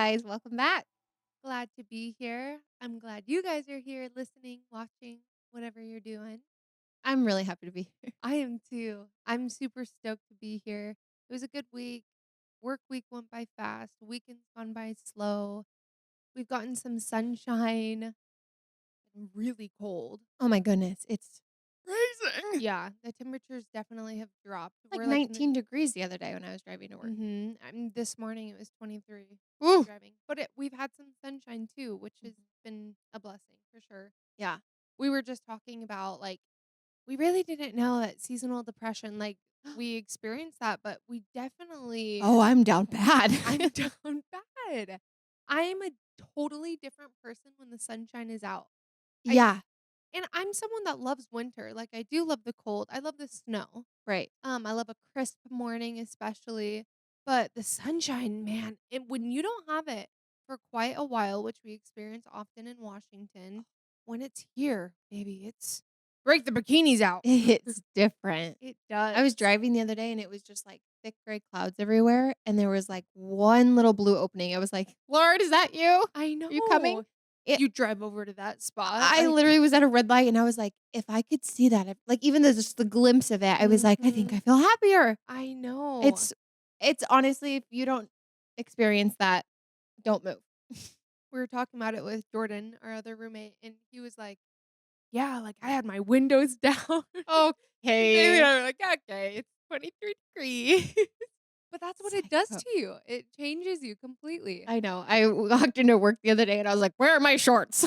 guys. Welcome back. Glad to be here. I'm glad you guys are here listening, watching, whatever you're doing. I'm really happy to be here. I am too. I'm super stoked to be here. It was a good week. Work week went by fast. Weekend's gone by slow. We've gotten some sunshine and really cold. Oh my goodness. It's freezing. Yeah, the temperatures definitely have dropped. Like We're like in the 19 degrees the other day when I was driving to work. this morning it was 23 Ooh. driving. But we've had some sunshine too, which has been a blessing for sure. Yeah. We were just talking about we really didn't know that seasonal depression, we experienced that, but we definitely Oh, I'm down bad. I'm down bad. I am a totally different person when the sunshine is out. I Yeah. and I'm someone that loves winter. Like I do love the cold. I love the snow. Right. I love a crisp morning especially, but the sunshine, man, when you don't have it for quite a while, which we experience often in Washington, when it's here, baby, it's break the bikinis out. It's different. It I was does. driving the other day and it was just like thick gray clouds everywhere. And there was like one little blue opening. I was like, Lord, is that you? Are I you coming? know. It, You drive over to that spot. I literally was at a red light and I was like, if I could see that, like even just the glimpse of it, I was like, I think I feel happier. I know. It's it's honestly, if you don't experience that, don't move. We were talking about it with Jordan, our other roommate, and he was like, "Yeah, like I had my windows down." And Bailey and Okay. I were like, "Okay, it's 23 degrees." But that's what it does Psycho. to you. It changes you completely. I know. I walked into work the other day and I was like, "Where are my shorts?"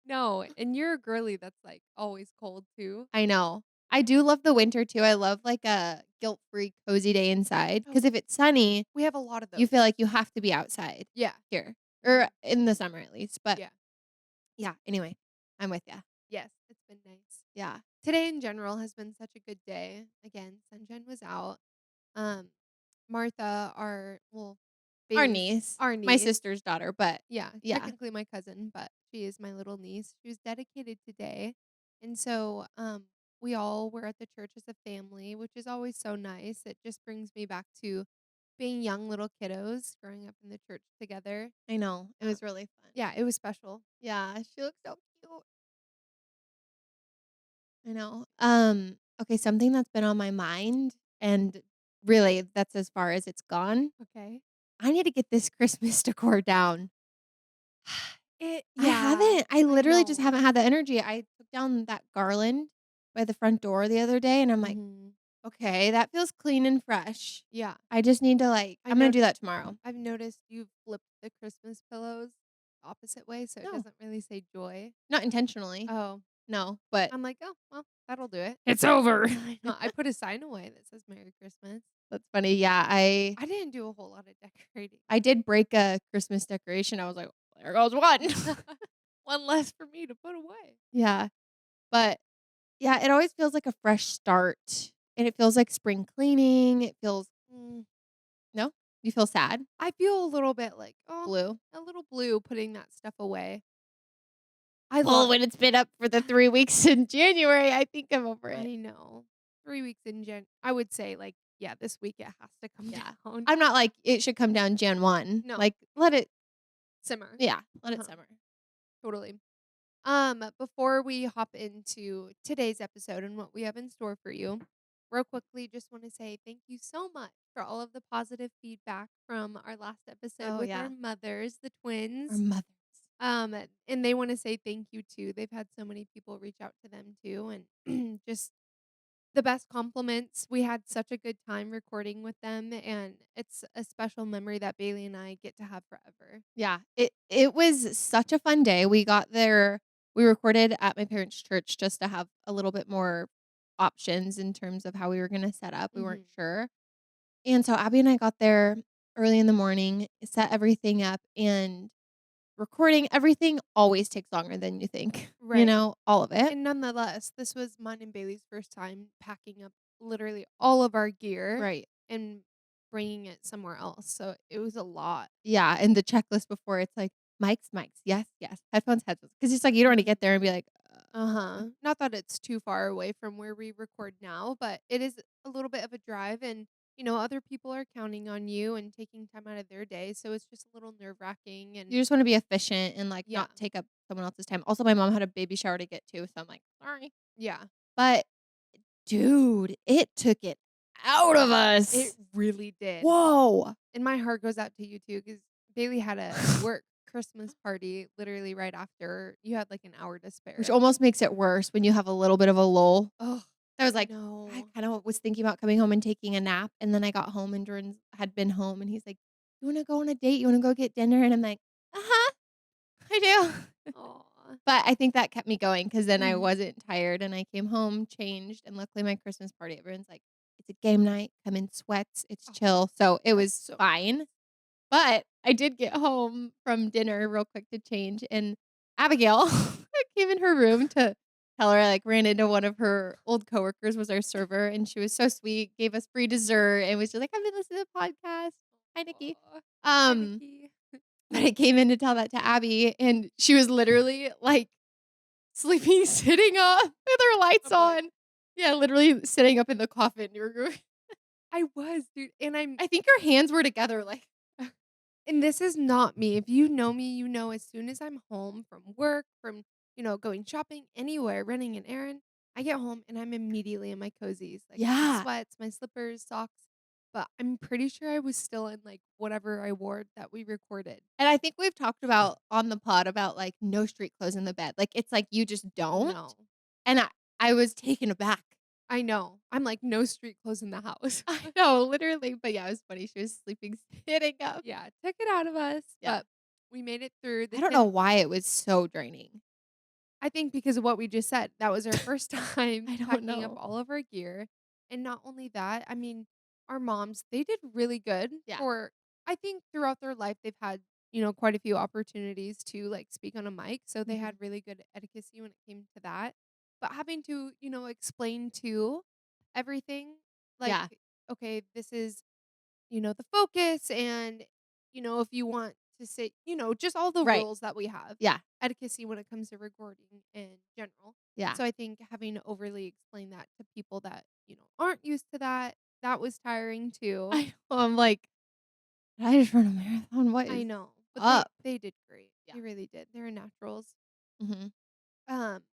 No, and you're a girly that's, always cold too. I know. I do love the winter too. I love like a guilt-free cozy day inside Oh, because if it's sunny, we have a lot of you those. feel like you have to be outside Yeah. here or 100%. in the summer at least. But Yeah. yeah, anyway, I'm with ya. Yes, it's been nice. Yeah. Today in general has been such a good day. Again, sunshine was out. Um, Martha, Our Bailey's niece, our my niece. sister's daughter, but Yeah, yeah, technically my cousin, but she is my little niece. She was dedicated today. And so, we all were at the church as a family, which is always so nice. It just brings me back to being young little kiddos growing up in the church together. I know. It Um, was really fun. yeah, it was special. Yeah, she looks so cute. I know. Okay, something that's been on my mind and really that's as far as it's gone. Okay. I need to get this Christmas decor down. I Yeah, haven't. I I literally just know. haven't had the energy. I took down that garland by the front door the other day and I'm like, Mhm. "Okay, that feels clean and fresh." Yeah. I just need to I I'm gonna know do that tomorrow. I've noticed you've flipped the Christmas pillows opposite way so it No, doesn't really say joy. not intentionally. Oh, No, but I'm like, "Oh, well, that'll do it." it's over. I know, I put a sign away that says Merry Christmas. That's funny. Yeah, I I didn't do a whole lot of decorating. I did break a Christmas decoration. I was like, "There goes one." One less for me to put away. Yeah, but yeah, it always feels like a fresh start, and it feels like spring cleaning. It feels Mm, no? You feel sad? I feel a little bit like, "Oh, Blue? a little blue putting that stuff away." I Well, love when it's been up for the 3 weeks in January, I think I'm over it. I know. 3 weeks in I would say, yeah, this week it has to come Yeah. down. I'm not like, it should come down Jan 1. No, Like, let it simmer. yeah, let it Uh-huh, simmer. totally. Before we hop into today's episode and what we have in store for you, real quickly, just want to say thank you so much for all of the positive feedback from our last episode Oh, with our yeah. mothers, the Our twins. mothers. And they want to say thank you too. They've had so many people reach out to them too, and just the best compliments. We had such a good time recording with them, and it's a special memory that Bailey and I get to have forever. Yeah, it was such a fun day. We recorded at my parents' church just to have a little bit more options in terms of how we were gonna set up. We weren't Mhm. sure. And so Abby and I got there early in the morning, set everything up, and recording everything always takes longer than you think, Right. all of it. And nonetheless, this was mine and Bailey's first time packing up literally all of our gear Right. and bringing it somewhere else. So it was a lot. Yeah, and the checklist before it's like, mics, yes, yes, headphones, headphones. Because it's like you don't wanna get there and be like, Uh-huh. Not that it's too far away from where we record now, but it is a little bit of a drive, and other people are counting on you and taking time out of their day, so it's just a little nerve-wracking and You just wanna be efficient and, like, yeah. not take up someone else's time. Also, my mom had a baby shower to get to, so I'm like, "Sorry." Yeah. But, dude, it took it out of It us. really did. Whoa. And my heart goes out to you too, because Bailey had a work Christmas party literally right after you had, like, an hour to Which spare. almost makes it worse when you have a little bit of a lull. Oh, I was I like, I know. kinda was thinking about coming home and taking a nap, and then I got home and Jordan had been home, and he's like, "You wanna go on a date? You wanna go get dinner?" And I'm like, "Uh-huh, I do." Aw. But I think that kept me going because then I Mhm. wasn't tired, and I came home, changed, and luckily my Christmas party, everyone's like, "It's a game night, come in sweats, it's Oh, chill." So it that's was so fine. nice. But I did get home from dinner real quick to change, and Abigail I came in her room to tell her I, like, ran into one of her old coworkers, was our server, and she was so sweet, gave us free dessert, and was just like, "I've been listening to the podcast. Hi, Nikki." Aw. Hi, Um, Nikki. but I came in to tell that to Abby, and she was literally, like, sleeping sitting up with her lights I'm like, on. Yeah, literally sitting up in the coffin. You were I was, dude, I think her hands were together, like and this is not me. If you know me, you know as soon as I'm home from work, from, going shopping, anywhere, running an errand, I get home and I'm immediately in my cozies, like my yeah. sweats, my slippers, socks. But I'm pretty sure I was still in like whatever I wore that we recorded. And I think we've talked about on the pod about, like, no street clothes in the bed. Like, it's like you just don't, No. and I was taken aback. I know. I'm like, no street clothes in the house. I know, literally, but yeah, it was funny. She was sleeping sitting up. Yeah, took it out of us, Yeah. but we made it through. The I don't know kids why it was so draining. I think because of what we just said, that was our first time I don't packing up know. all of our gear, and not only that, I mean, our moms, they did really good Yeah. for I think throughout their life, they've had, quite a few opportunities to, like, speak on a mic, so they had Mhm. really good etiquette when it came to that, but having to, explain to everything, like, Yeah. "Okay, this is the focus and, if you want to say, just all the Right. rules that we have, Yeah. etiquette when it comes to recording in general. Yeah. So I think having to overly explain that to people that, aren't used to that, that was tiring too. I'm like, "Did I just run a marathon? What I is know, but they up?" they did great. Yeah. They really did. They're naturals. Mhm. Um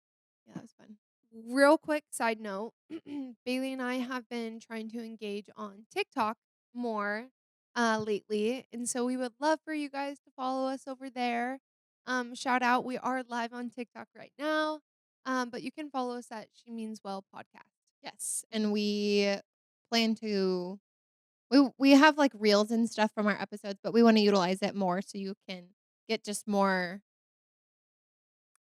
Yeah, that was fun. Real quick side note, Bailey and I have been trying to engage on TikTok more lately, and so we would love for you guys to follow us over there. Shout out, we are live on TikTok right now, but you can follow us at She Means Well podcast. Yes, and we plan to we have, like, reels and stuff from our episodes, but we wanna utilize it more so you can get just more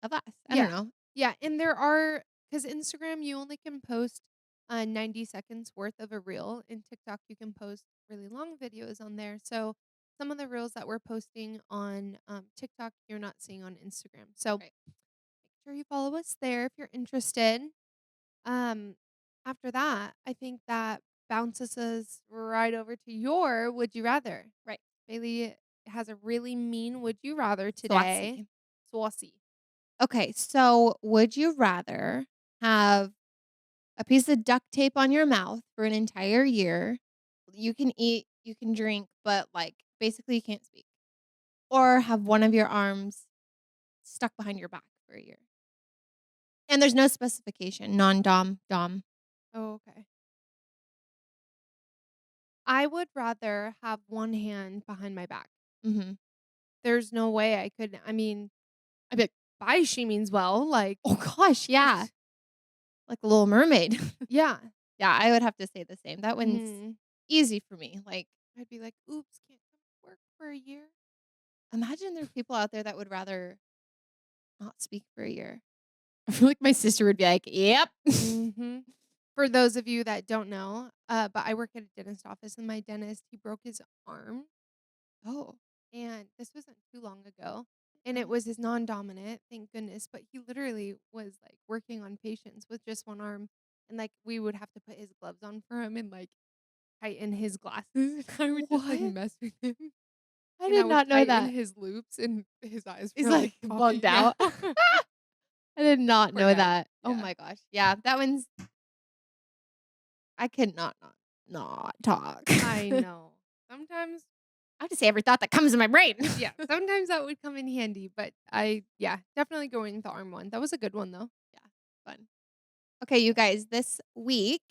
of us. I don't Yeah, know. yeah, and there are because Instagram you only can post 90 seconds worth of a reel. In TikTok, you can post really long videos on there. So some of the reels that we're posting on TikTok, you're not seeing on Instagram. So Right. make sure you follow us there if you're interested. Um, After that, I think that bounces us right over to your would you rather. Right. Bailey has a really mean would you rather today. Saucy. Saucy. Okay, so would you rather have a piece of duct tape on your mouth for an entire year? You can eat, you can drink, but, like, basically you can't speak. Or have one of your arms stuck behind your back for a year. And there's no specification, non-dom, dom. Oh, okay. I would rather have one hand behind my back. Mhm. There's no way I could I mean, I'd be like, bye, she means well, like, "Oh gosh, yeah." Like a Little Mermaid. yeah. Yeah, I would have to say the same. That one's Mhm. easy for me. Like, I'd be like, "Oops, can't come to work for a year." imagine there are people out there that would rather not speak for a year. I feel like my sister would be like, "Yep." Mhm. For those of you that don't know, but I work at a dentist office, and my dentist, he broke his arm, Oh. and this wasn't too long ago, and it Oh. was his non-dominant, thank goodness, but he literally was, like, working on patients with just one arm, and, like, we would have to put his gloves on for him and, like, tighten his glasses, and I would just, like, What? mess with him, I and I did would not know tighten that. his loops, and his eyes He's were, like, like popping. bugged Yeah. out. I did not Poor know guy. that. Oh Yeah. my gosh. Yeah, that one's I could not. not talk. I I know. Sometimes have to say every thought that comes in my brain. yeah, sometimes that would come in handy, but yeah, definitely going with the arm one. That was a good one, though. Yeah, fun. Okay, you guys, this week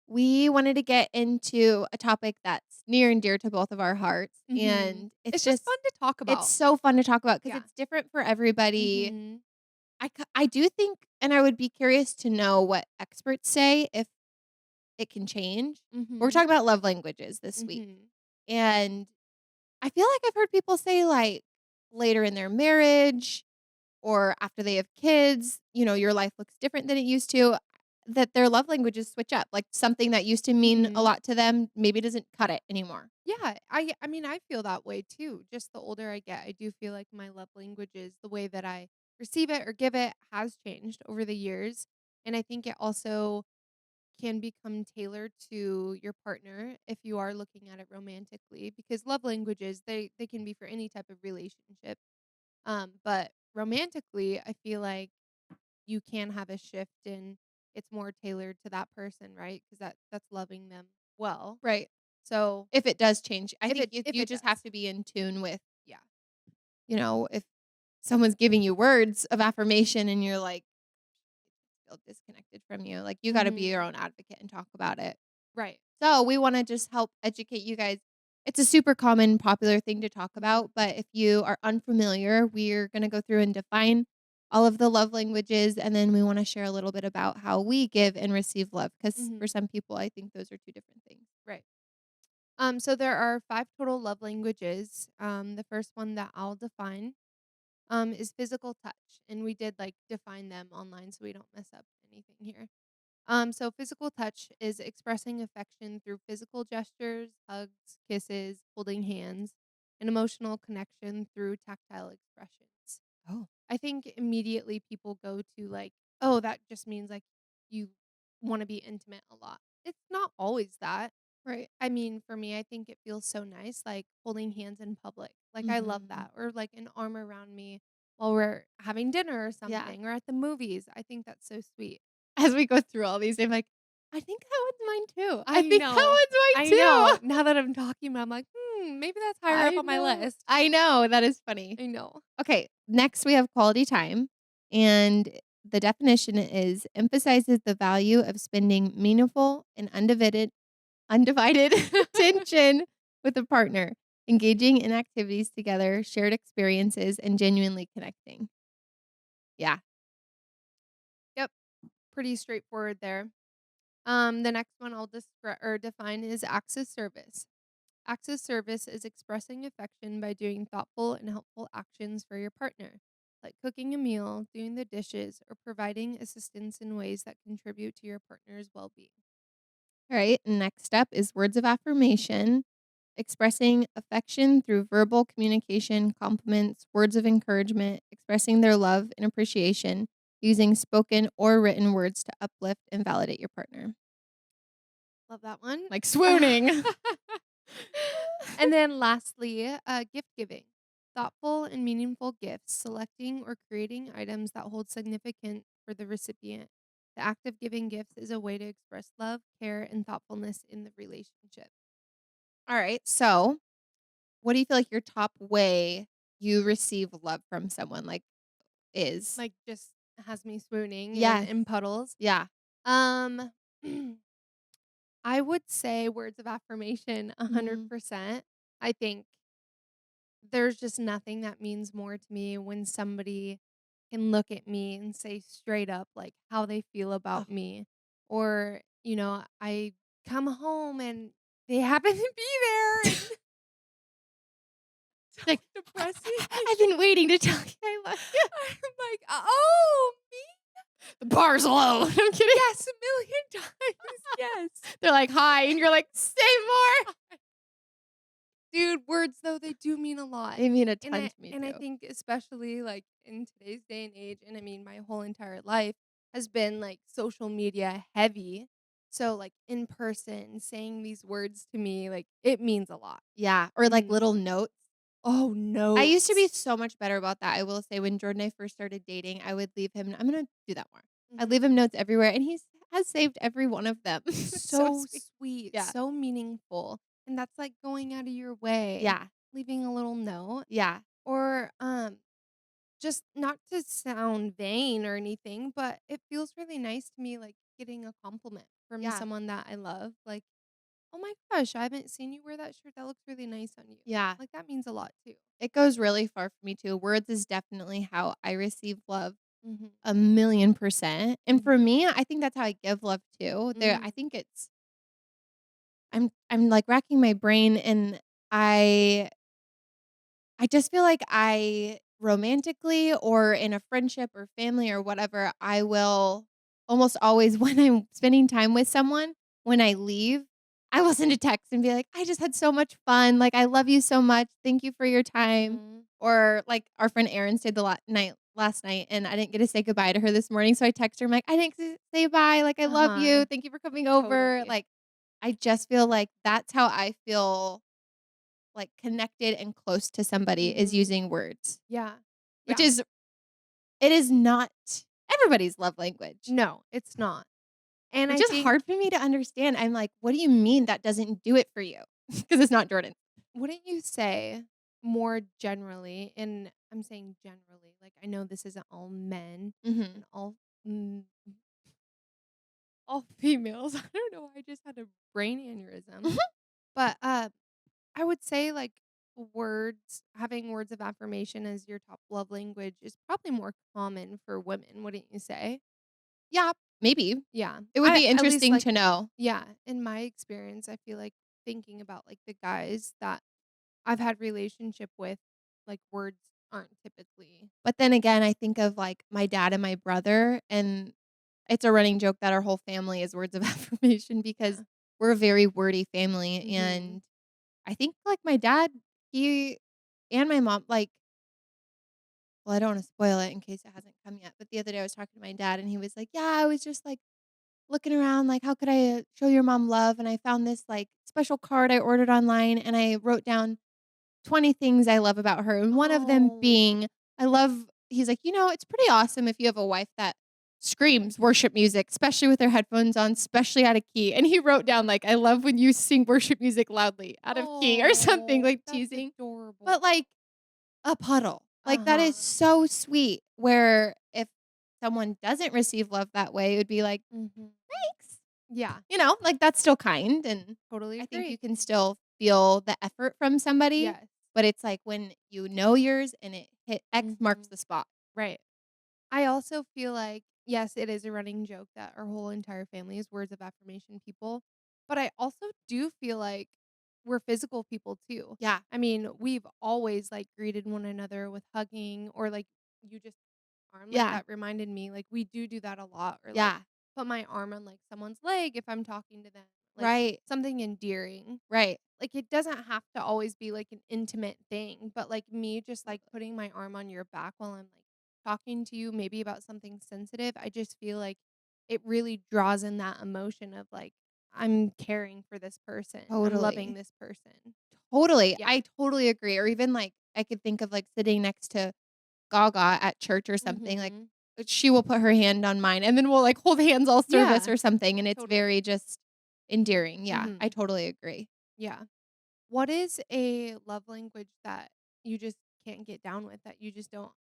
we wanted to get into a topic that's near and dear to both of our hearts. Mhm. And it's It's just just, fun to talk it's about. so fun to talk about because Yeah. it's different for everybody. Mhm. I do think, and I would be curious to know what experts say if it can change. We're Mhm. talking about love languages this week. Mhm. And I feel like I've heard people say, like, later in their marriage or after they have kids, your life looks different than it used to, that their love languages switch up. Like something that used to mean a Mhm. lot to them maybe doesn't cut it anymore. Yeah, I mean, I feel that way too. Just the older I get, I do feel like my love languages, the way that I receive it or give it has changed over the years. And I think it also can become tailored to your partner if you are looking at it romantically because love languages they can be for any type of relationship. But romantically, I feel like you can have a shift and it's more tailored to that person, right? Because that's loving them well. Right. So If it does change, I if think it if if you it just have does, to be in tune with, yeah. if someone's giving you words of affirmation and you're like, feel disconnected from you, like you got to be your Mhm. own advocate and talk about it. Right. So we want to just help educate you guys. It's a super common, popular thing to talk Mhm. about, but if you are unfamiliar, we're going to go through and define all of the love languages, and then we want to share a little bit about how we give and receive love, because for Mhm. some people, I think those are two different things. Right. So there are 5 total love languages. The first one that I'll define is physical touch, and we did like define them online so we don't mess up anything here. So physical touch is expressing affection through physical gestures, hugs, kisses, holding hands, and emotional connection through tactile expressions. Oh, I think immediately people go to like, oh, that just means like you want to be intimate a lot. It's not always that. right. I mean, for me, I think it feels so nice, like holding hands in public. Like, I love Hmm. that. Or like an arm around me while we're having dinner or Yeah. something, or at the movies. I think that's so sweet. As we go through all these, I'm like, I think that one's mine too. I I think know. that one's I mine know. too. Now that I'm talking about it, I'm like, maybe that's higher up I on my know. list. I know. That is funny. I know. Okay, next we have quality time, and the definition is emphasizes the value of spending meaningful and undivided attention with a partner, engaging in activities together, shared experiences, and genuinely connecting. Yeah. Yep. Pretty straightforward there. The next one I'll describe or define is acts of service. Acts of service is expressing affection by doing thoughtful and helpful actions for your partner, like cooking a meal, doing the dishes, or providing assistance in ways that contribute to your partner's well being. All right. Next up is words of affirmation, expressing affection through verbal communication, compliments, words of encouragement, expressing their love and appreciation, using spoken or written words to uplift and validate your partner. Love that one. Like swooning. And then lastly, gift giving. Thoughtful and meaningful gifts, selecting or creating items that hold significance for the recipient. The act of giving gifts is a way to express love, care, and thoughtfulness in the relationship. All right. So, what do you feel like your top way you receive love from someone is? Like, just has me swooning and Yes. in puddles. Yeah. Um, I would say words of affirmation Mhm. 100%. I think there's just nothing that means more to me when somebody can look at me and say straight up, like, how they feel Oh, about me. Or, I come home and they happen to be there and so like depressing. I've been waiting to tell you I love you. I'm like, "Oh, me? The bar's low. I'm kidding. Yes, a million times, yes." They're like, "Hi," and you're like, "Say more." Dude, words though, they do mean a lot. They mean a And ton I to me and I too. think especially like in today's day and age, and I mean my whole entire life has been like social media heavy. So like in person saying these words to me, like it means a lot. Yeah, or like Mhm. little notes. Oh, I used to be notes. so much better about that. I will say when Jordan and I first started dating, I would leave him I'm gonna do that more. I'd leave Mhm. him notes everywhere, and he's has saved every one of them. It's so So sweet. sweet, Yeah. so meaningful, and that's, like, going out of your way, Yeah. leaving a little note, Yeah. or, just not to sound vain or anything, but it feels really nice to me, like, getting a compliment from Yeah. someone that I love, like, "Oh my gosh, I haven't seen you wear that shirt, that looks really nice on you." Yeah. Like, that means a lot too. It goes really far for me too. Words is definitely how I receive love Mhm. 1,000,000%. And for Mhm. me, I think that's how I give love too. I Mm. think it's I'm like racking my brain and I I just feel like I romantically or in a friendship or family or whatever, I will almost always when I'm spending time with someone, when I leave, I will send a text and be like, "I just had so much fun. Like, I love you so much. Thank you for your time." Mhm. Or like our friend Erin stayed the last night and I didn't get to say goodbye to her this morning. So I text her, I'm like, I didn't say bye. Like, I love Uh-huh. you. Thank you for coming over. Totally. Like, I just feel like that's how I feel like connected and close to somebody is Mhm. using words, Yeah. which Yeah. is it is not everybody's love language, No, it's not. And which I is think hard for me to understand. I'm like, "What do you mean that doesn't do it for you?" Because it's not Jordan. wouldn't you say more generally, and I'm saying generally, like, I know this isn't all men Mhm. and mm, all females. I don't know why I just had a brain aneurysm. But, I would say, like, having words of affirmation as your top love language is probably more common for women, wouldn't you say? Yeah, maybe. Yeah. It would I be at least, interesting like to know. yeah, in my experience, I feel like thinking about, like, the guys that I've had relationship with, like, words aren't typically But then again, I think of, like, my dad and my brother, and it's a running joke that our whole family is words of affirmation because yeah. we're a very wordy family, Mhm. and I think, like, my dad, he and my mom, like well, I don't wanna spoil it in case it hasn't come yet, but the other day I was talking to my dad and he was like, "Yeah, I was just, like, looking around, like, how could I, show your mom love, and I found this, like, special card I ordered online, and I wrote down 20 things I love about her, and one of them Oh. being I love" he's like, "You know, it's pretty awesome if you have a wife that screams worship music, especially with her headphones on, especially out of key," and he wrote down, like, "I love when you sing worship music loudly out of key," or something, Oh, like, that's teasing. But, adorable. like, a puddle. Like, that is Uh-huh. so sweet, where if someone doesn't receive love that way, it would be like, Mhm. "Thanks." Yeah, Like, that's still kind, and totally I think you agree. can still feel the effort from somebody, Yes. but it's like when you know yours and it hit X marks Mhm. the spot. Right. I also feel like, yes, it is a running joke that our whole entire family is words of affirmation people, but I also do feel like we're physical people too. Yeah. I mean, we've always, like, greeted one another with hugging or, like, you just arm like Yeah. that reminded me, like, we do that a lot or, like, Yeah. put my arm on, like, someone's leg if I'm talking to them, like, Right. something endearing. Right. Like, it doesn't have to always be, like, an intimate thing, but, like, me just, like, putting my arm on your back while I'm, like, talking to you maybe about something sensitive, I just feel like it really draws in that emotion of, like, I'm caring for this person. I'm loving Totally. this person. Totally. Yeah. I totally agree, or even, like, I could think of, like, sitting next to Gaga at church or something, like, Mhm. she will put her hand on mine, and then we'll, like, hold hands all service Yeah, or something, and it's very totally. just endearing. Yeah, I Mhm. totally agree. Yeah. What is a love language that you just can't get down with, that you just don't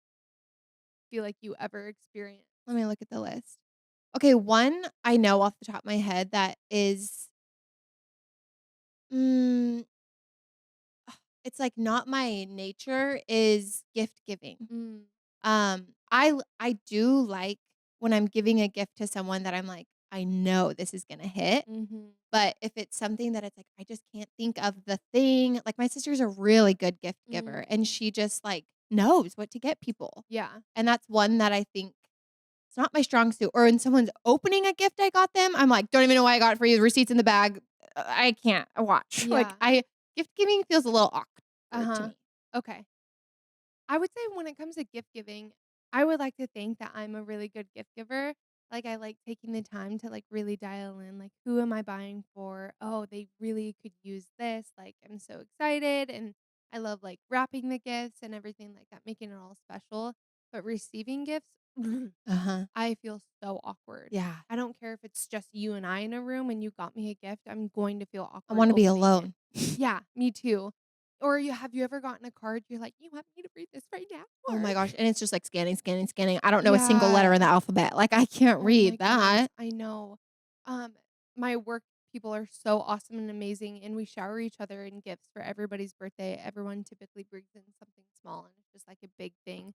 feel like you ever experience? Let me look at the list. Okay, one I know off the top of my head that is, mm, it's, like, not my nature is gift giving. Mm. I do like when I'm giving a gift to someone that I'm like, "I know this is gonna hit," Mhm. but if it's something that it's like, I just can't think of the thing like, my sister's a really good gift giver, Mm. and she just, like, knows what to get people, Yeah. and that's one that I think it's not my strong suit, or when someone's opening a gift I got them, I'm like, "Don't even know why I got it for you, the receipt's in the bag." I can't watch. Like, Yeah. I gift giving feels a little awkward to Uh-huh. me. Okay. I would say when it comes to gift giving, I would like to think that I'm a really good gift giver. Like, I like taking the time to, like, really dial in, like, who am I buying for? Oh, they really could use this. Like, I'm so excited. And I love, like, wrapping the gifts and everything like that, making it all special. But receiving gifts, Uh-huh. I feel so awkward. Yeah. I don't care if it's just you and I in a room and you got me a gift, I'm going to feel I awkward wanna be opening it. alone. Yeah, me too. Or have you ever gotten a card, you're like, "You want me to read this right now?" Oh Or my gosh, and it's just, like, scanning, scanning, scanning. I don't know a single letter in the Yeah. alphabet. Like, I can't Oh my read goodness, that. I know. Um, my work people are so awesome and amazing, and we shower each other in gifts for everybody's birthday. Everyone typically brings in something small, and it's just like a big thing.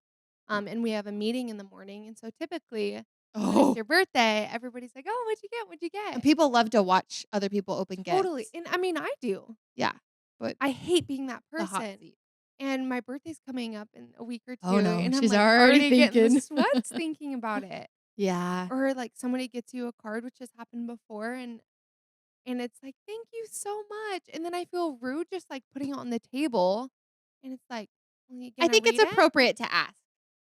And we have a meeting in the morning, and so typically when it's Oh, your birthday, everybody's like, "Oh, what'd you get? What'd you and get?" people love to watch other people open Totally, gifts. and I mean, I do. Yeah, but I hate being that the hot person. seat. And my birthday's coming up in a week or Oh, 2, no, and I'm, she's like, already already getting the thinking. sweats thinking about it. Yeah. Or, like, somebody gets you a card, which has happened before, and it's like, "Thank you so much," and then I feel rude just, like, putting it on the table, and it's like, "Well, you I gonna think it's read it?" appropriate to ask,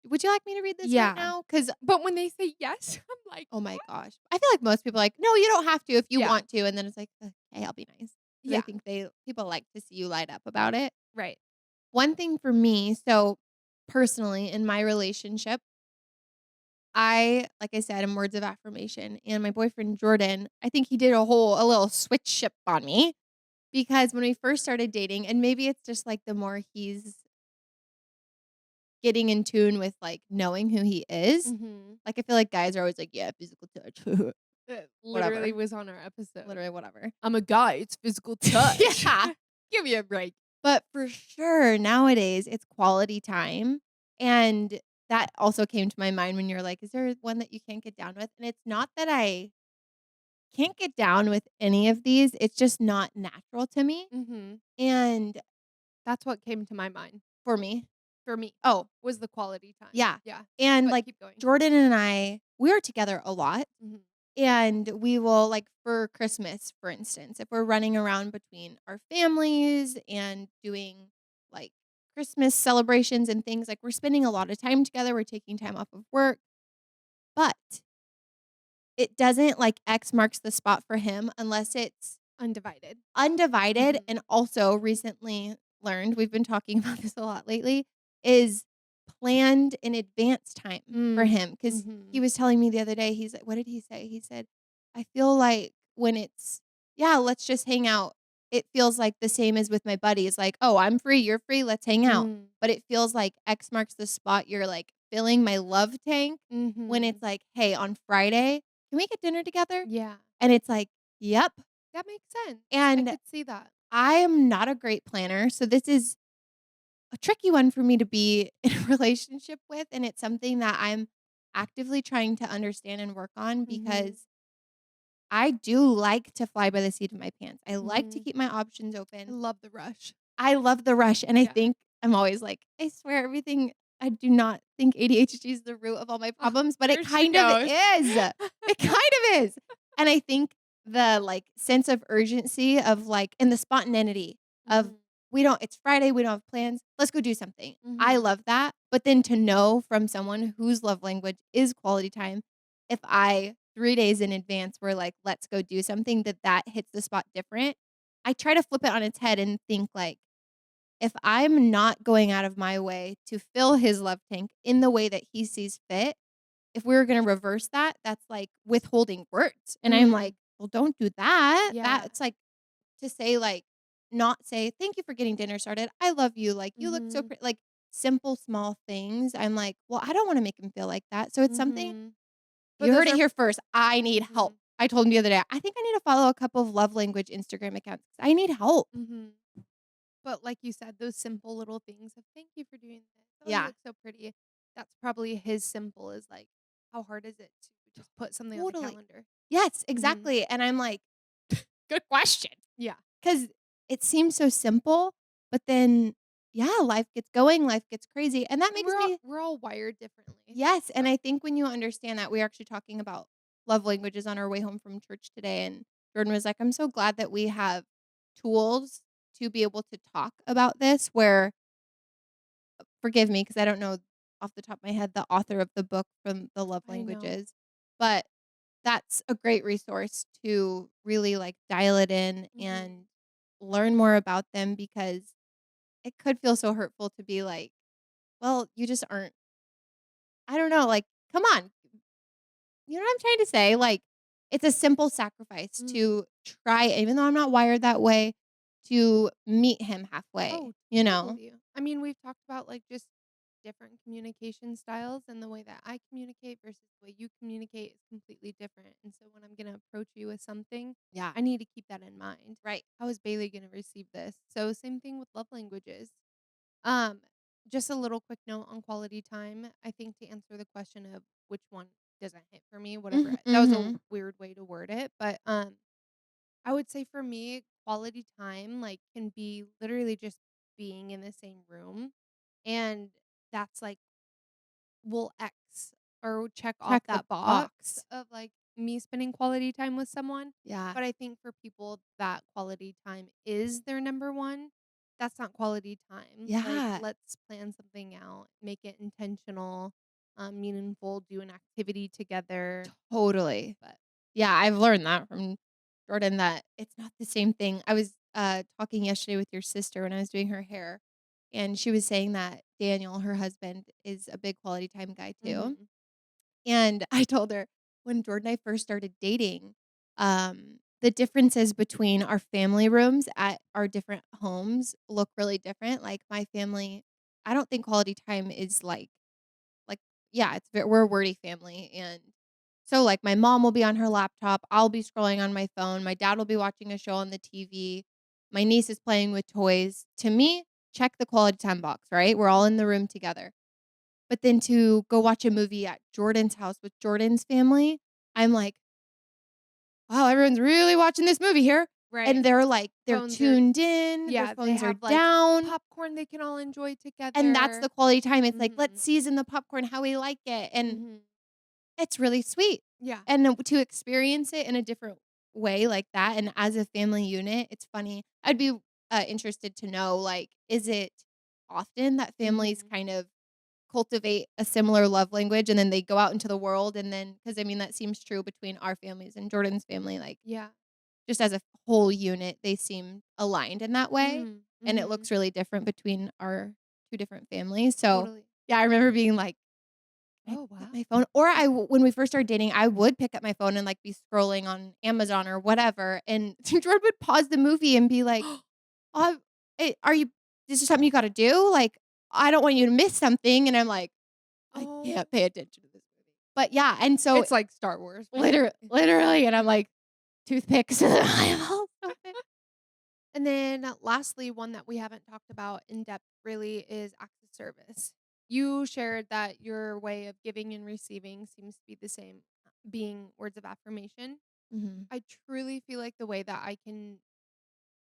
"Would you like me to read this right Yeah. now?" 'Cause But when they say yes, I'm like, oh my "What?" gosh. I feel like most people are like, "No, you don't have to if you Yeah. want to," and then it's like, "Okay, I'll be nice." 'Cause I Yeah. think people like to see you light up about it. Right. One thing for me, so personally in my relationship, like I said, am words of affirmation, and my boyfriend Jordan, I think he did a little switch ship on me because when we first started dating, and maybe it's just like the more he's getting in tune with like knowing who he is, Mhm. like I feel like guys are always like, yeah, physical touch, It literally whatever, was on our episode. literally whatever. "I'm a guy, it's physical touch." Yeah. Give me a break. But for sure, nowadays, it's quality time, and that also came to my mind when you're like, "Is there one that you can't get down with?" And it's not that I can't get down with any of these, it's just not natural to me, Mhm. and That's what came to my mind for me for me, oh, was the quality time. yeah, Yeah. and, But like, keep going. Jordan and I, we are together a lot, Mhm. and we will like, for Christmas, for instance, if we're running around between our families and doing, like, Christmas celebrations and things, like, we're spending a lot of time together, we're taking time off of work, but it doesn't, like, X marks the spot for him unless it's Undivided. undivided, Mhm. and also recently learned, we've been talking about this a lot lately, is planned in advance time for him. Because he Mhm. was telling me the other day, he's like what did he say? He said, "I feel like when it's yeah, let's just hang out, it feels like the same as with my buddies, like, 'Oh, I'm free, you're free, let's hang out.' Mm. But it feels like X marks the spot, you're, like, filling my love tank when it's Mhm. like, 'Hey, on Friday, can we get dinner together?'" Yeah. And it's like, "Yep." That makes sense. I And could see that. I am not a great planner, so this is a tricky one for me to be in a relationship with, and it's something that I'm actively trying to understand and work on Mhm. because I do like to fly by the seat of my pants. I like to Mhm. keep my options I open. love the rush. I love the rush, and I Yeah. think I'm always like, I swear everything I do not think ADHD is the root of all my Oh, problems, but it there she kind of goes. is. It kind of is. And I think the, like, sense of urgency of, like and the spontaneity of, Mhm. "We don't it's Friday, we don't have plans, let's go do something." I Mhm. love that, but then to know from someone whose love language is quality time, if I 3 days in advance were like, "Let's go do something," that hits the spot different. I try to flip it on its head and think, like, if I'm not going out of my way to fill his love tank in the way that he sees fit, if we were gonna reverse that, that's like withholding words, and I'm like, Mm. "Well, don't do that." Yeah. That's like to say, like not say, "Thank you for getting dinner started. I love you, like, you look so Mhm. pretty." Like, simple, small things, I'm like, "Well, I don't wanna make him feel like that." So it's something Mhm. But you heard those it are here first, I need help. Mhm. I told him the other day, "I think I need to follow a couple of love language Instagram accounts 'cause I need help." Mhm. But like you said, those simple little things of, "Thank you for doing this. Oh, you Yeah. look so pretty." That's probably his simple is, like, how hard is it to just put something on the Totally. calendar? Yes, Mhm. exactly, and I'm like, "Good question," Yeah. 'cause it seems so simple, but then, yeah, life gets going, life gets crazy, and that And makes me we're all wired differently. yes, and So I think when you understand that we were actually talking about love languages on our way home from church today, and Jordan was like, "I'm so glad that we have tools to be able to talk about this," where forgive me because I don't know off the top of my head the author of the book from the love I know. languages, but that's a great resource to really, like, dial it in Mhm. and learn more about them because it could feel so hurtful to be like, "Well, you just aren't" I don't know, like come on. You know what I'm trying to say? Like, it's a simple sacrifice Mhm. to try, even though I'm not wired that way, to meet him halfway, Oh, you know? totally. I mean, we've talked about, like, just different communication styles, and the way that I communicate versus the way you communicate is completely different, and so when I'm gonna approach you with something, Yeah. I need to keep that in mind. Right. How is Bailey gonna receive this? So, same thing with love languages. Um, just a little quick note on quality time. I think to answer the question of which one doesn't hit for me, whatever, that was a Mhm. weird way to word it, but, I would say for me, quality time, like, can be literally just being in the same room, and that's, like, will X or check off Check the that box box. of, like, me spending quality time with someone, Yeah. but I think for people that quality time is their number 1, that's not quality time. Like, Yeah. let's plan something out, make it intentional, meaningful, do an activity together, Totally. but Yeah, I've learned that from Jordan that it's not the same thing. I was, talking yesterday with your sister when I was doing her hair, and she was saying that Daniel, her husband, is a big quality time guy too. Mhm. And I told her when Jordan and I first started dating, the differences between our family rooms at our different homes look really different. Like my family, I don't think quality time is like yeah, we're a wordy family, and so like my mom will be on her laptop, I'll be scrolling on my phone, my dad will be watching a show on the TV, my niece is playing with toys. To me, check the quality time box, right? We're all in the room together. But then to go watch a movie at Jordan's house with Jordan's family, I'm like, "Wow, everyone's really watching this movie here." Right. And they're like, they're Phones are tuned in, their Yeah, they phones are have, like, down, popcorn they can all enjoy and that's the together. quality time. It's like, Mhm. "Let's season the popcorn how we like it," and Mhm. it's really sweet. Yeah. And then to experience it in a different way like that and as a family unit, it's funny. I'd be, interested to know, like, is it often that families Mhm. kind of cultivate a similar love language and then they go out into the world and then because I mean, that seems true between our families and Jordan's family, like, Yeah. just as a whole unit, they seem aligned in that way, Mhm. and it Mhm. looks really different between our 2 different families, so, Totally. yeah, I remember being like, "Can I Oh, pick up wow. my phone?" Or when we first started dating, I would pick up my phone and, like, be scrolling on Amazon or whatever, and Jordan would pause the movie and be like, "Oh, are you this is something you gotta do? Like, I don't want you to miss something," and I'm like, "I Oh. can't pay attention to this movie." But, yeah, and so It's like Star Wars, basically. literally, and I'm like, "Toothpicks." I'm all stupid. And then lastly, one that we haven't talked about in depth really is acts of service. You shared that your way of giving and receiving seems to be the same, being words of affirmation. Mhm. I truly feel like the way that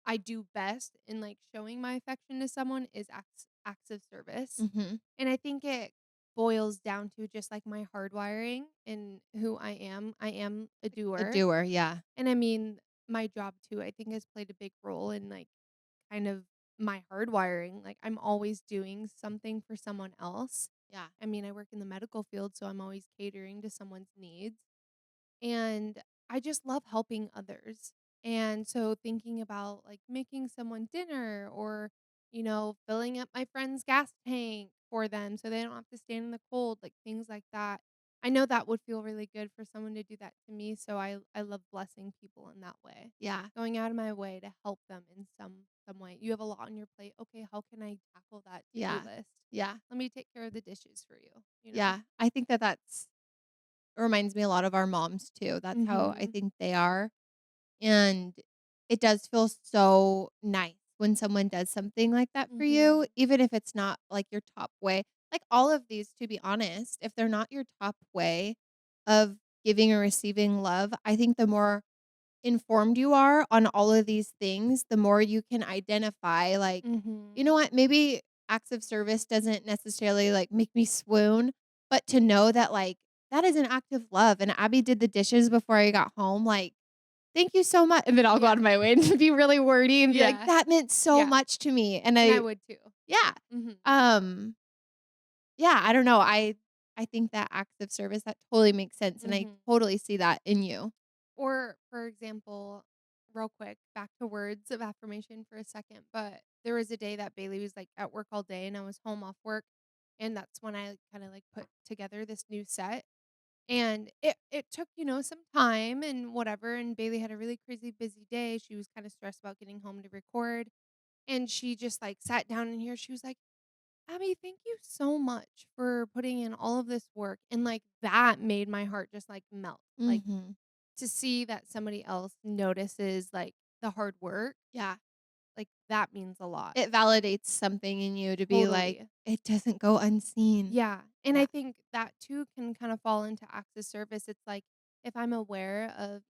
I do best in, like, showing my affection to someone is acts of service, Mhm. and I think it boils down to just, like, my hardwiring and who I am. I am a A doer, doer, yeah. and I mean, my job too, I think, has played a big role in, like, kind of my hardwiring. Like, I'm always doing something for someone else. Yeah. I mean, I work in the medical field, so I'm always catering to someone's needs. And I just love helping others. And so thinking about like making someone dinner or, filling up my friend's gas tank for them so they don't have to stand in the cold, like things like that. I know that would feel really good for someone to do that to me. So I love blessing people in that way. Yeah. Going out of my way to help them in some way. You have a lot on your plate. Okay, how can I tackle that to-do Yeah. list? Yeah. Let me take care of the dishes for you. Yeah. I think that that's it reminds me a lot of our moms too. That's how I Mhm. think they are, and it does feel so nice when someone does something like that for you, Mhm. even if it's not, like, your top way. Like, all of these, to be honest, if they're not your top way of giving or receiving love, I think the more informed you are on all of these things, the more you can identify, like, you know Mhm. what, maybe acts of service doesn't necessarily, like, make me swoon, but to know that, like, that is an act of love, and Abby did the dishes before I got home, like, "Thank you so much," and then I'll go out Yeah. of my way and be really wordy and be like, Yeah. "That meant so Yeah. much to me," and And I I would too. yeah, Mhm. um, yeah, I don't know, I think that acts of service, that totally makes sense, and I Mhm. totally see that in you. Or, for example, real quick, back to words of affirmation for a second, but there was a day that Bailey was, like, at work all day and I was home off work, and that's when I kinda, like, put together this new set, And it took, some time and whatever, and Bailey had a really crazy busy day. She was kinda stressed about getting home to record, and she just, like, sat down in here, she was like, "Abby, thank you so much for putting in all of this work," and, like, that made my heart just, like, melt, like, Mhm. to see that somebody else notices, like, the hard work, Yeah. like, that means a lot. It validates something in you to be like, Totally. "It doesn't go unseen." Yeah, and Yeah. I think that too can kind of fall into acts of service. It's like, if I'm aware of,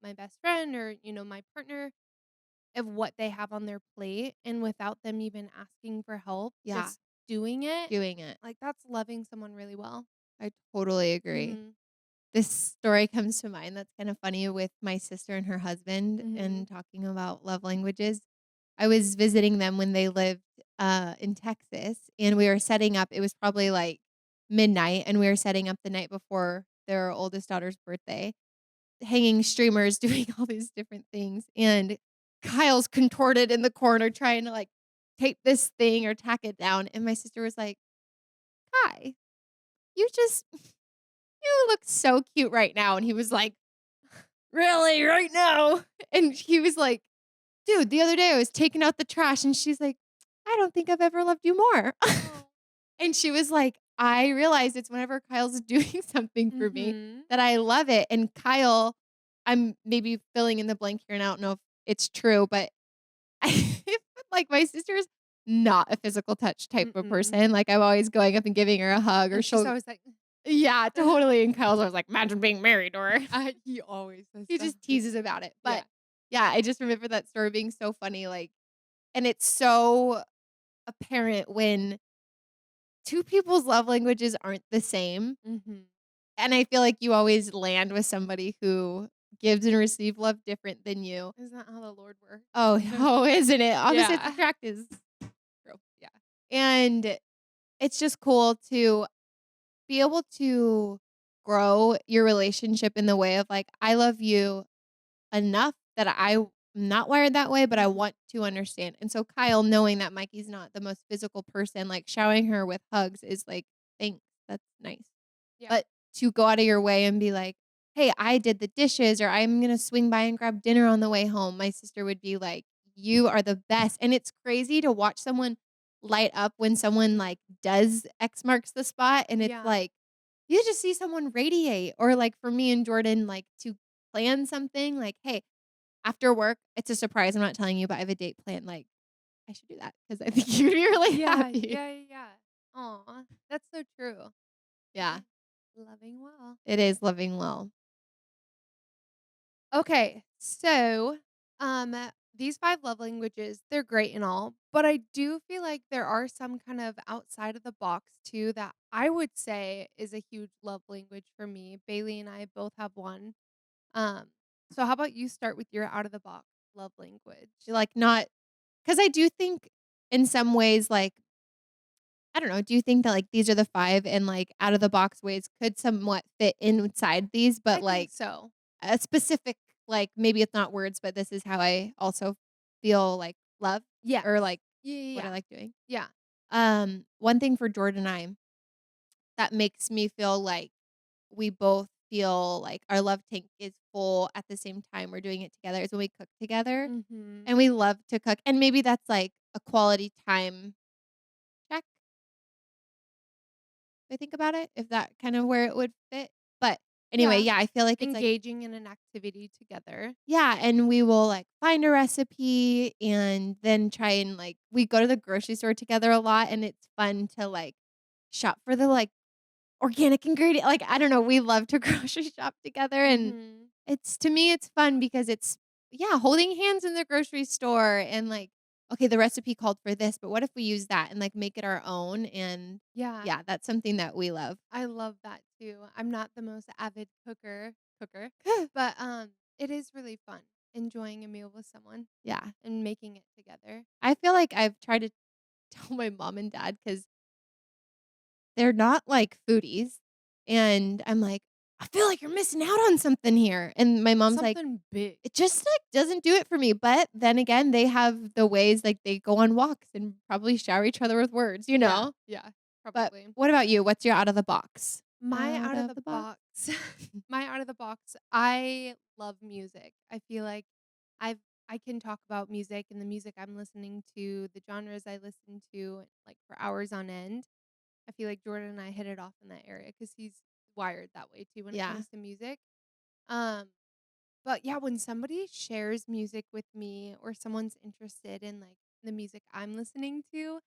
my best friend or, my partner, of what they have on their plate, and without them even asking for help, Yeah. just doing it, Doing it. like, that's loving someone really well. I totally agree. Mhm. This story comes to mind that's kind of funny with my sister and her husband Mhm. and talking about love languages. I was visiting them when they lived, in Texas, and we were setting up it was probably, like, midnight, and we were setting up the night before their oldest daughter's birthday, hanging streamers, doing all these different things, and Kyle's contorted in the corner trying to, like, tape this thing or tack it down, and my sister was like, "Kai, you just you look so cute right now," and he was like, "Really? Right now?" And he was like, "Dude, the other day I was taking out the trash," and she's like, "I don't think I've ever loved you more." Oh. And she was like, "I realize it's whenever Kyle's doing something for me Mhm. that I love it." And Kyle, I'm maybe filling in the blank here, and I don't know if it's true, but like, my sister's not a physical touch type of Mm-mm. person. Like, I'm always going up and giving her a hug or And she's she'll always like, yeah, totally, and Kyle's always like, "Imagine being married," or he always says he just something. teases about it, but, Yeah. yeah, I just remember that story being so funny, like and it's so apparent when 2 people's love languages aren't the same, Mhm. and I feel like you always land with somebody who gives and receive love different than you. Isn't that how the Lord works? Oh, oh, isn't it? Opposites Yeah. attract is true. Yeah. And it's just cool to be able to grow your relationship in the way of, like, I love you enough that I'm not wired that way, but I Mhm. want to understand. And so Kyle, knowing that Mikey's not the most physical person, like, showering her with hugs is like, "Thanks, that's nice." Yeah. But to go out of your way and be like, "Hey, I did the dishes," or "I'm gonna swing by and grab dinner on the way home," my sister would be like, "You are the best." And it's crazy to watch someone light up when someone, like, does X marks the spot, and it's Yeah. like, you just see someone radiate. Or, like, for me and Jordan, like, to plan something, like, "Hey, after work, it's a surprise, I'm not telling you, but I have a date planned," like, I should do that because I think you'd be really Yeah, happy. yeah, yeah. Aw, that's so true. Yeah, Loving well. it is living well. Okay, so, these 5 love languages, they're great and all, but I do feel like there are some kind of outside of the box too that I would say is a huge love language for me. Bailey and I both have one. Um, so how about you start with your out of the box love language? Like, not 'cause I do think in some ways, like, I don't know, do you think that, like, these are the 5 and, like, out of the box ways could somewhat fit inside these, but, I think like, so. a specific, like, maybe it's not words, but this is how I also feel, like, love Yes. or, like, Yeah, yeah, what I yeah. like doing? Yeah. One thing for Jordan and I that makes me feel like we both feel like our love tank is full at the same time we're doing it together is when we cook together, Mhm. and we love to cook, and maybe that's, like, a quality time check, if I think about it, if that kind of where it would fit, but anyway, Yeah. yeah, I feel like it's, like Engaging in an activity together. yeah, and we will, like, find a recipe and then try and, like we go to the grocery store together a lot, and it's fun to, like, shop for the, like, organic ingredient like, I don't know, we love to grocery shop together, and Mhm. it's to me, it's fun because it's yeah, holding hands in the grocery store and, like, "Okay, the recipe called for this, but what if we use that and, like, make it our own?" And, Yeah. yeah, that's something that we love. I love that too. I'm not the most avid cooker, but, it is really fun enjoying a meal with someone Yeah. and making it together. I feel like I've tried to tell my mom and dad because 'cause they're not, like, foodies, and I'm like, "I feel like you're missing out on something here," and my mom's like, Something big. "It just, like, doesn't do it for me," but then again, they have the ways, like, they go on walks and probably shower each other with words, you Yeah, know? yeah, But probably. what about you? What's your out of the box? My Out out of of the the box box. box my out of the box, I love music. I feel like I've I can talk about music and the music I'm listening to, the genres I listen to, like, for hours on end. I feel like Jordan and I hit it off in that area because he's wired that way too when it Yeah. comes to music. Um, but yeah, when somebody shares music with me or someone's interested in, like, the music I'm listening to,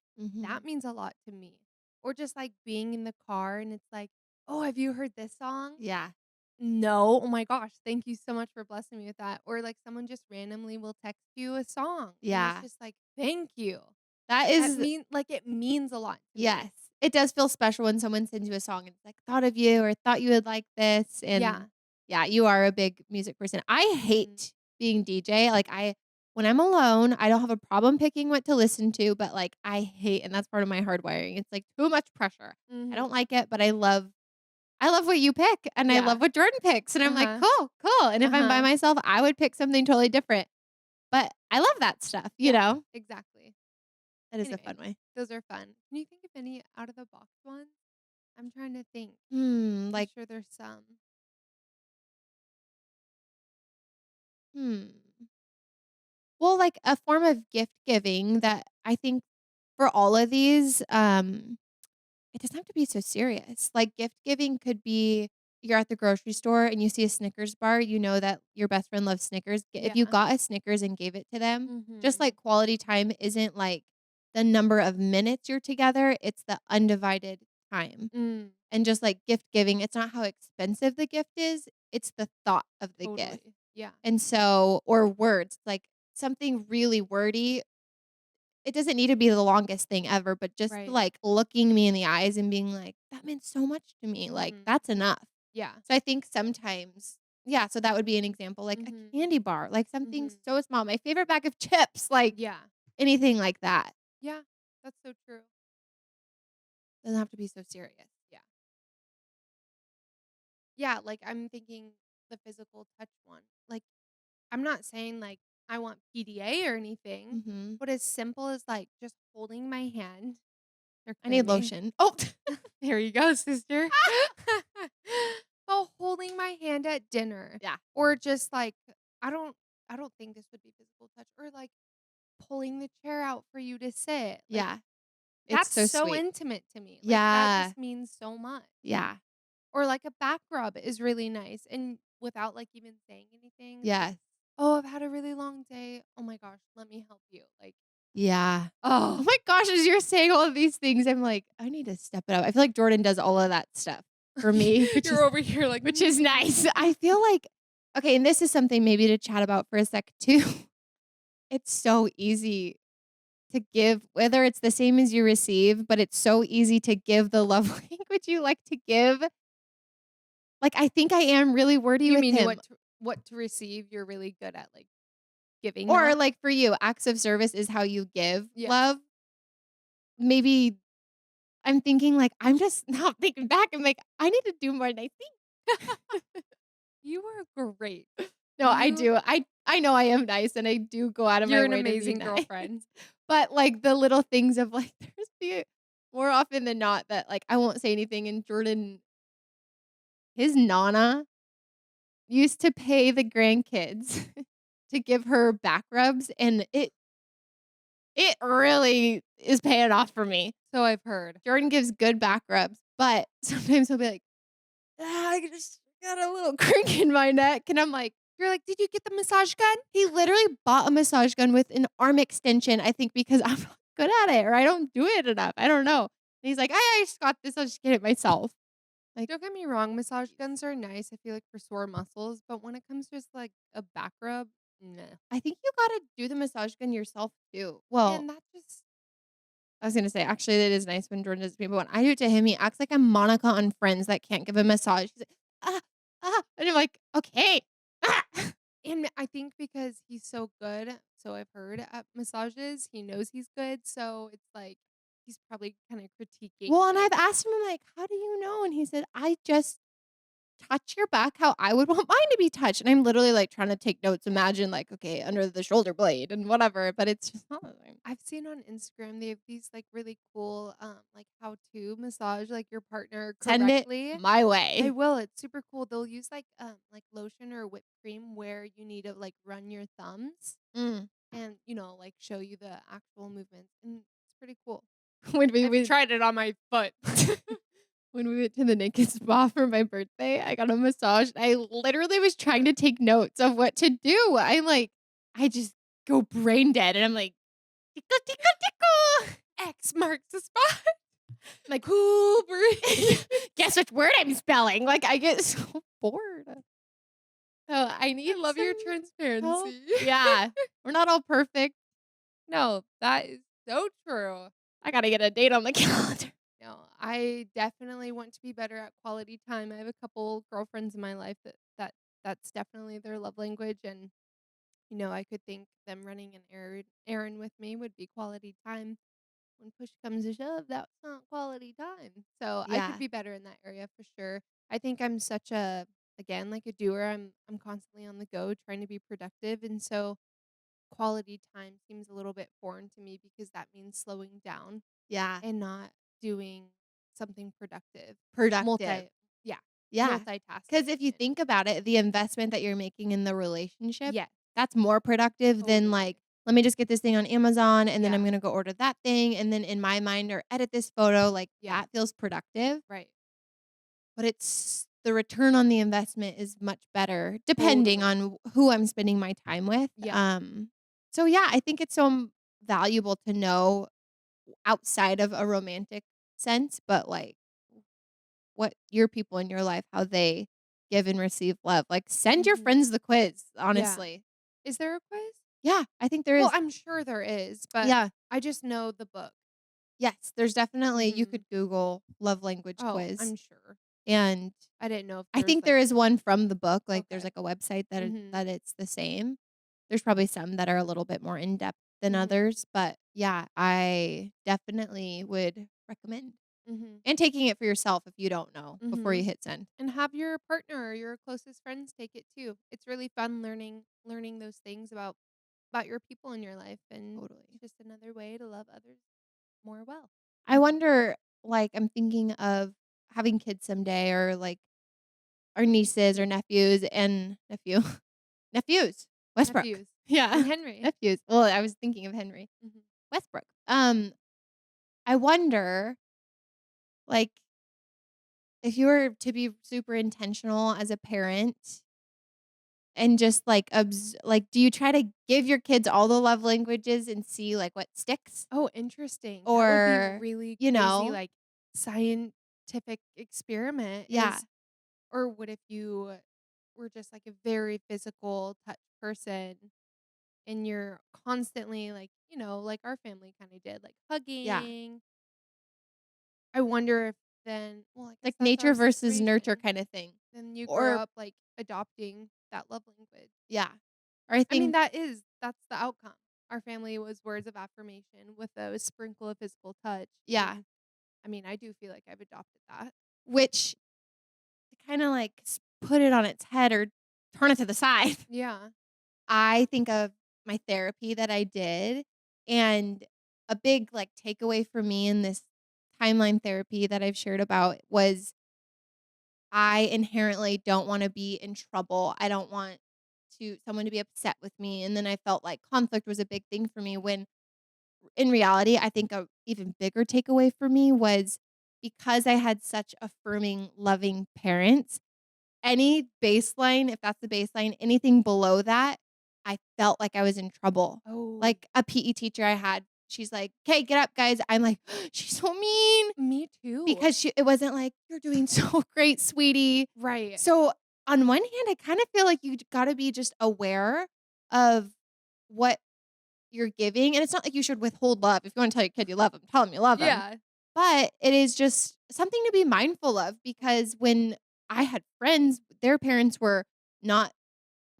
that Mhm. means a lot to me. Or just, like, being in the car and it's like, "Oh, have you heard this song?" Yeah. "No." "Oh my gosh, thank you so much for blessing me with that." Or, like, someone just randomly will text you a song, and it's Yeah. just like, "Thank you." That That is mean like, it means a lot to me. yes. It does feel special when someone sends you a song and it's like, "Thought of you," or "Thought you would like this," and Yeah. yeah, you are a big music person. I Mhm. hate being DJ, like, I when I'm alone, I don't have a problem picking what to listen to, but, like, I hate and that's part of my hardwiring, it's, like, too much pressure. I don't Mhm. like it, but I love what you pick, and I love Yeah. what Jordan picks, and I'm like, Uh-huh. "Cool, cool," and if I'm by Uh-huh. myself, I would pick something totally different, but I love that stuff, you Yeah, know? exactly. That is a Anyway, fun way. those are fun. Can you think of any out of the box ones? I'm trying to think. I'm Like, sure there's some. hmm. Well, like, a form of gift giving that I think for all of these, it doesn't have to be so serious. Like, gift giving could be you're at the grocery store and you see a Snickers bar, you know that your best friend loves Snickers. If you Yeah. got a Snickers and gave it to them, just like Mhm. quality time isn't like the number of minutes you're together, it's the undivided time. Mm, And just like gift giving, it's not how expensive the gift is, it's the thought of the gift. totally. Yeah. And so or words, like something really wordy, it doesn't need to be the longest thing ever, but just, Right. like, looking me in the eyes and being like, "That meant so much to me," like, Mhm. that's enough. Yeah. So I think sometimes yeah, so that would be an example, like a Mhm. candy bar, like something Mhm. so small. My favorite bag of chips, like, Yeah. anything like that. Yeah. That's so true. Doesn't have to be so serious. Yeah. Yeah, like, I'm thinking the physical touch one. Like, I'm not saying, like, I want PDA or anything, Mhm. but as simple as, like, just holding my hand. They're I need claiming. lotion. Oh! There you go, sister. Oh, holding my hand at dinner Yeah, or just, like, I don't I don't think this would be physical touch or, like, pulling the chair out for you to sit. Like, yeah. It's that's so so sweet. intimate to me. Like, that Yeah, just means so much. yeah, Or, like, a back rub is really nice and without, like, even saying anything, it's like, yes, "Oh, I've had a really long day. Oh my gosh, let me help you." Like, yeah. Oh oh, my gosh, as you're saying all of these things, I'm like, I need to step it up. I feel like Jordan does all of that stuff for me, you're over here like, which is nice. I feel like okay, and this is something maybe to chat about for a sec too. It's so easy to give, whether it's the same as you receive, but it's so easy to give the love language you like to give. Like, I think I am really wordy You with mean him. what to receive, you're really good at, like, giving Or that? like for you, acts of service is how you give Yeah. love. Maybe I'm thinking like I'm just now thinking back. I'm like, I need to do more than I think. You are great. No, I You do. I know I am nice and I do go out of my you're an way to be amazing nice. girlfriend. But like the little things of like there's the more often than not that like I won't say anything and Jordan his nana used to pay the grandkids to give her back rubs and it really is paying off for me. So I've heard. Jordan gives good back rubs, but sometimes he'll be like, "Ah, I just got a little crink in my neck," and I'm like You're like, "Did you get the massage gun?" he literally bought a massage gun with an arm extension, I think because I'm not good at it or I don't do it enough, I don't know. And he's like, I just got this, I'll just get it myself." Like, Don't get me wrong, massage "Jeez." guns are nice, I feel like, for sore muscles, but when it comes to just, like, a back rub, nah. I think you gotta do the massage gun yourself too. Well, And that just I was gonna say, actually, it is nice when Jordan does it to me, but when I do it to him, he acts like I'm Monica on Friends that can't give a massage. He's like, "Ah, ah," and I'm like, "Okay." Ah. and I think because he's so good, so I've heard, at massages, he knows he's good, so it's like, he's probably kinda critiquing, Well, and like I've asked him, I'm like, "How do you know?" And he said, "I just touch your back how I would want mine to be touched." And I'm literally, like, trying to take notes, imagine, like, okay, under the shoulder blade and whatever, but it's just not the same. I've seen on Instagram, they have these, like, really cool, like, how-to massage, like, your partner Send it correctly. my I way. will, it's super cool. They'll use, like, lotion or whipped cream where you need to, like, run your thumbs Mm. and, like, show you the actual movements, and it's pretty cool. When we I've went tried it on my foot. when we went to the naked spa for my birthday, I got a massage, and I literally was trying to take notes of what to do. I just go brain dead, and I'm like, "Tickle, tickle, tickle." X marks the spot. Like, Cool breeze. guess which word I'm spelling? Like, I get so bored. So, I I need love your some help. transparency. Yeah. We're not all perfect. No, that is so true. I gotta get a date on the calendar. No, I definitely want to be better at quality time. I have a couple girlfriends in my life that's definitely their love language, and I could think them running an errand with me would be quality time. When push comes to shove, that's not quality time. So I could Yeah. be better in that area for sure. I think I'm such a again like a doer. I'm constantly on the go, trying to be productive, and so quality time seems a little bit foreign to me because that means slowing down Yeah. and not doing something productive. Productive. Multi yeah, Yeah, because multitasking if you and think about it, the investment that you're making in the relationship, yes, that's more productive than, like, totally. "Let me just get this thing on Amazon, and then I'm Yeah, gonna go order that thing, and then in my mind or edit this photo," like, yeah, that feels productive, right. but it's the return on the investment is much better depending Totally. on who I'm spending my time with, Yeah. so yeah, I think it's so valuable to know outside of a romantic sense, but, like, what your people in your life, how they give and receive love. Like, send your Mhm. friends the quiz, Yeah. honestly. Is there a quiz? Yeah, I think there Well, is. I'm sure there is, but Yeah. I just know the book. Yes, there's definitely you Mhm. could Google love language Oh, quiz, I'm sure. and I didn't know if I there was, think there like is one from the book, like, there's, okay. like, a website Mhm. that it's the same. There's probably some that are a little bit more in-depth than Mhm. others, but, yeah, I definitely would recommend. Mhm. And taking it for yourself if you don't know before you Mhm. hit send. And have your partner or your closest friends take it too. It's really fun learning those things about your people in your life, and Totally. it's just another way to love others more well. I wonder, like, I'm thinking of having kids someday or, like, our nieces or nephews and nephews, Westbrook. Nephews and Yeah, Henry. nephews. Well, I was thinking of Henry. Mhm. Westbrook. I wonder, like, if you were to be super intentional as a parent and just, like, do you try to give your kids all the love languages and see, like, what sticks? Oh, interesting. That would be Or, really you crazy, know like, scientific experiment Yeah, or what if you were just, like, a very physical touch person and you're constantly, like, like our family kinda did, like, yeah. hugging. I wonder if then well, I guess Like, that's our nature versus nurture situation. kinda thing. Then you grow Or up, like, adopting that love language. yeah. Or I I mean, think that's the outcome. Our family was words of affirmation with a sprinkle of physical touch, yeah, and, I mean, I do feel like I've adopted that. which to kinda, like, put it on its head or turn it to the side, Yeah. I think of my therapy that I did, and a big, like, takeaway for me in this timeline therapy that I've shared about was I inherently don't wanna be in trouble. I don't want someone to be upset with me, and then I felt like conflict was a big thing for me when in reality, I think a even bigger takeaway for me was because I had such affirming, loving parents, any baseline, if that's the baseline, anything below that, I felt like I was in trouble. Oh, Like a PE teacher I had, she's like, "Okay, get up, guys." I'm like, "She's so mean." me too. Because it wasn't like, "You're doing so great, sweetie." Right. So, on one hand, I kind of feel like you gotta be just aware of what you're giving, and it's not like you should withhold love. If you wanna tell your kid you love 'em, tell 'em you love 'em. Yeah. But it is just something to be mindful of because when I had friends, their parents were not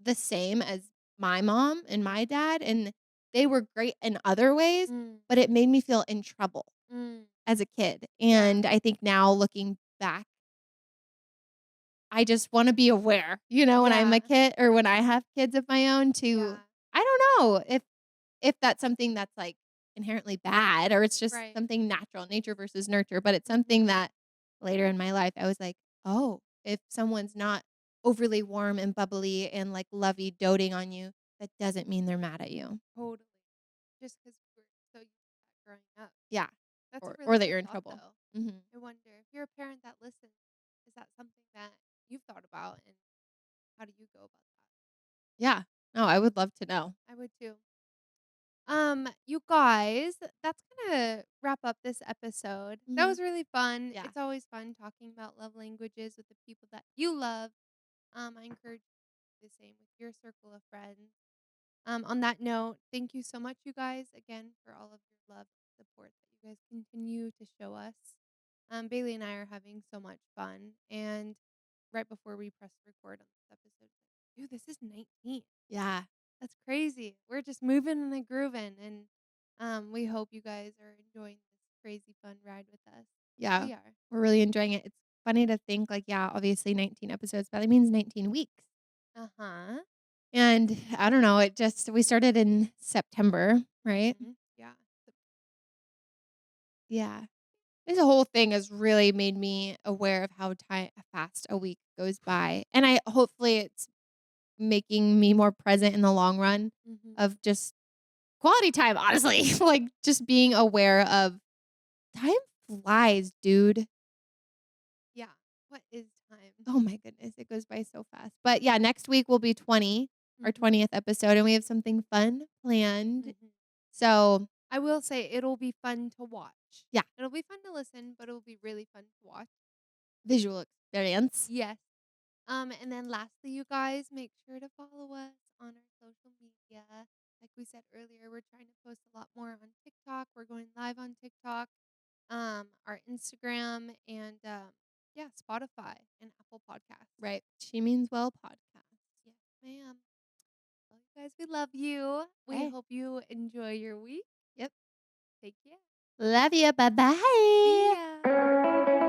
the same as my mom and my dad, and they were great in other ways, Mm, but it made me feel in trouble mm, as a kid, yeah. and I think now looking back I just wanna be aware, when I'm a Yeah. kid or when I have kids of my own to Yeah. I don't know if that's something that's, like, inherently bad or it's just Right. something natural, nature versus nurture, but it's something Mhm. that later in my life, I was like, "Oh, if someone's not overly warm and bubbly and, like, lovey doting on you, that doesn't mean they're mad at you." Totally. Just 'cause we're so used to that growing up. Yeah. That's a Or really that good you're in thought, trouble. though. Mhm. I wonder if you're a parent that listens, is that something that you've thought about, and how do you go about that? Yeah. No, I would love to know. I would too. You guys, that's gonna wrap up this episode. That Mhm. was really fun. Yeah. It's always fun talking about love languages with the people that you love. I encourage you to do the same with your circle of friends. On that note, thank you so much, you guys, again, for all of your love and support that you guys continue to show us. Bailey and I are having so much fun. And right before we press record on this episode, dude, this is 19. Yeah. That's crazy. We're just moving and grooving. And we hope you guys are enjoying this crazy fun ride with us. Yeah. We are. We're really enjoying it. It's funny to think, like, yeah, obviously 19 episodes, but that means 19 weeks. Uh huh. And I don't know, we started in September, right? Yeah. Yeah. This whole thing has really made me aware of how fast a week goes by. And hopefully it's making me more present in the long run Mm-hmm. of just quality time, honestly. Like just being aware of time flies, dude. Yeah. What is time? Oh my goodness, it goes by so fast. But yeah, next week will be our Mm-hmm. 20th episode, and we have something fun planned. Mm-hmm. So I will say it'll be fun to watch. yeah, It'll be fun to listen, but it'll be really fun to watch. visual experience. Yes. And then lastly, you guys, make sure to follow us on our social media. Like we said earlier, we're trying to post a lot more on TikTok. We're going live on TikTok, our Instagram, and yeah, Spotify and Apple Podcasts. Right. She means well podcast. Yes, ma'am. Well, you guys, we love you. We Okay. hope you enjoy your week. Yep. Take care. Love you. Bye See bye. ya.